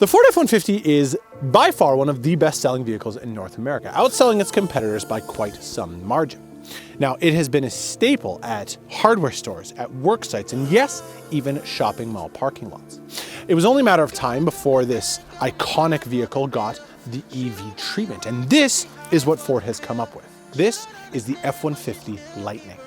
The Ford F-150 is by far one of the best-selling vehicles in North America, outselling its competitors by quite some margin. Now, it has been a staple at hardware stores, at work sites, and yes, even shopping mall parking lots. It was only a matter of time before this iconic vehicle got the EV treatment, and this is what Ford has come up with. This is the F-150 Lightning.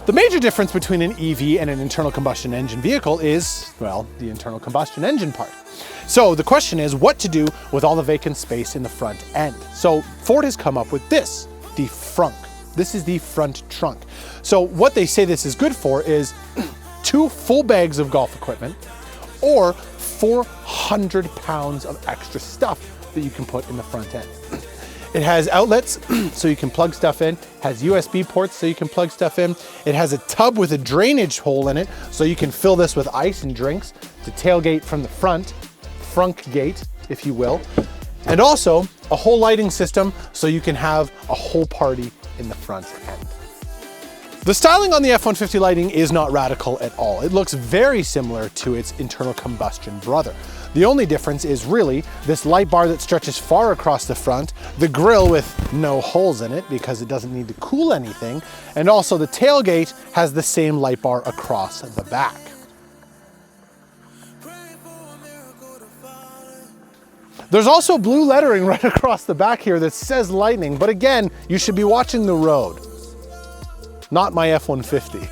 The major difference between an EV and an internal combustion engine vehicle is, well, the internal combustion engine part. So the question is what to do with all the vacant space in the front end. So Ford has come up with this, the frunk. This is the front trunk. So what they say this is good for is 2 full bags of golf equipment or 400 pounds of extra stuff that you can put in the front end. It has outlets so you can plug stuff in, has USB ports so you can plug stuff in. It has a tub with a drainage hole in it so you can fill this with ice and drinks to tailgate from the front, frunk gate, if you will. And also a whole lighting system so you can have a whole party in the front end. The styling on the F-150 Lightning is not radical at all. It looks very similar to its internal combustion brother. The only difference is really this light bar that stretches far across the front, the grille with no holes in it because it doesn't need to cool anything, and also the tailgate has the same light bar across the back. There's also blue lettering right across the back here that says Lightning, but again, you should be watching the road, not my F-150.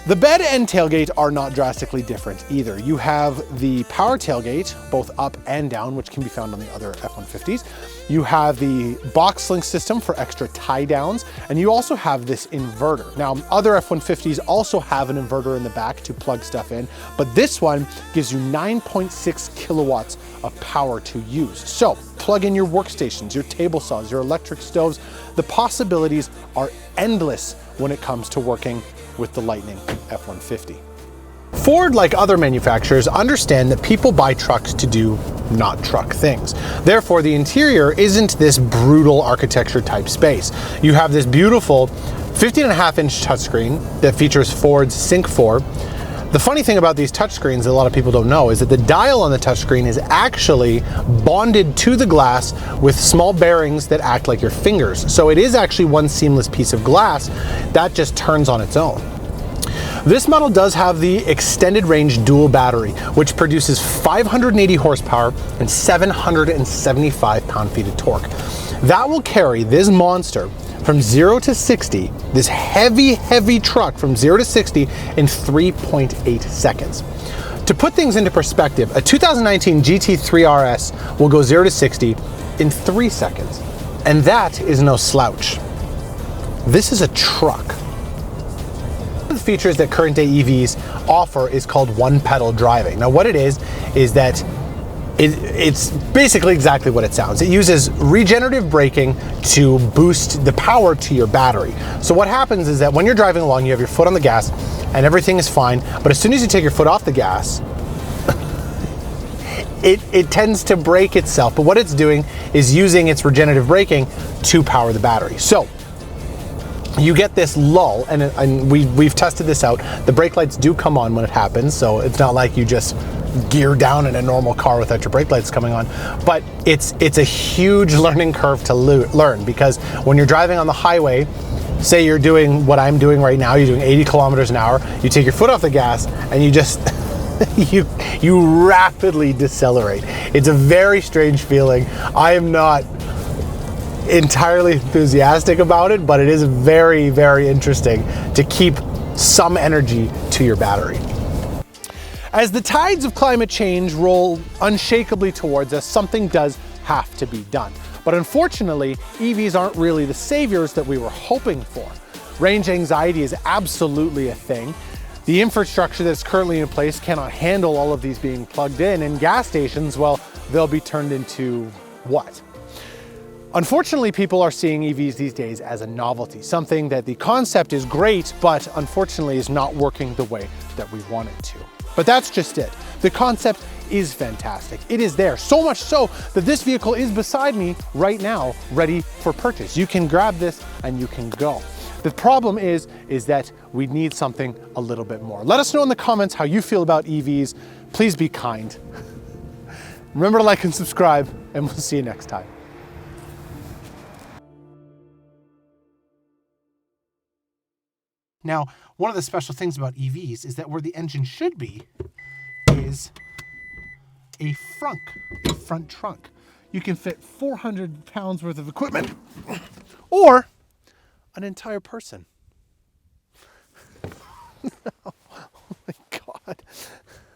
The bed and tailgate are not drastically different either. You have the power tailgate, both up and down, which can be found on the other F-150s. You have the box link system for extra tie downs, and you also have this inverter. Now, other F-150s also have an inverter in the back to plug stuff in, but this one gives you 9.6 kilowatts of power to use. So plug in your workstations, your table saws, your electric stoves. The possibilities are endless when it comes to working with the Lightning F-150. Ford, like other manufacturers, understand that people buy trucks to do not truck things. Therefore, the interior isn't this brutal architecture type space. You have this beautiful 15.5-inch touchscreen that features Ford's Sync 4. The funny thing about these touchscreens that a lot of people don't know is that the dial on the touchscreen is actually bonded to the glass with small bearings that act like your fingers. So it is actually one seamless piece of glass that just turns on its own. This model does have the extended range dual battery, which produces 580 horsepower and 775 pound-feet of torque. That will carry this monster from 0 to 60, this heavy truck from 0 to 60 in 3.8 seconds. To put things into perspective, a 2019 GT3 RS will go 0 to 60 in 3 seconds. And that is no slouch. This is a truck. One of the features that current day EVs offer is called one-pedal driving. Now what it is that it's basically exactly what it sounds. It uses regenerative braking to boost the power to your battery. So what happens is that when you're driving along, you have your foot on the gas and everything is fine, but as soon as you take your foot off the gas, it tends to brake itself. But what it's doing is using its regenerative braking to power the battery. So you get this lull, and we've tested this out. The brake lights do come on when it happens, so it's not like you just gear down in a normal car without your brake lights coming on. But it's a huge learning curve to learn, because when you're driving on the highway, say you're doing what I'm doing right now, you're doing 80 kilometers an hour, you take your foot off the gas and you just you rapidly decelerate. It's a very strange feeling. I am not entirely enthusiastic about it, but it is very, very interesting to keep some energy to your battery. As the tides of climate change roll unshakably towards us, something does have to be done. But unfortunately, EVs aren't really the saviors that we were hoping for. Range anxiety is absolutely a thing. The infrastructure that's currently in place cannot handle all of these being plugged in, and gas stations, well, they'll be turned into what? Unfortunately, people are seeing EVs these days as a novelty, something that the concept is great, but unfortunately is not working the way that we want it to. But that's just it. The concept is fantastic. It is there, so much so that this vehicle is beside me right now, ready for purchase. You can grab this and you can go. The problem is that we need something a little bit more. Let us know in the comments how you feel about EVs. Please be kind. Remember to like and subscribe, and we'll see you next time. Now, one of the special things about EVs is that where the engine should be is a front trunk. You can fit 400 pounds worth of equipment or an entire person.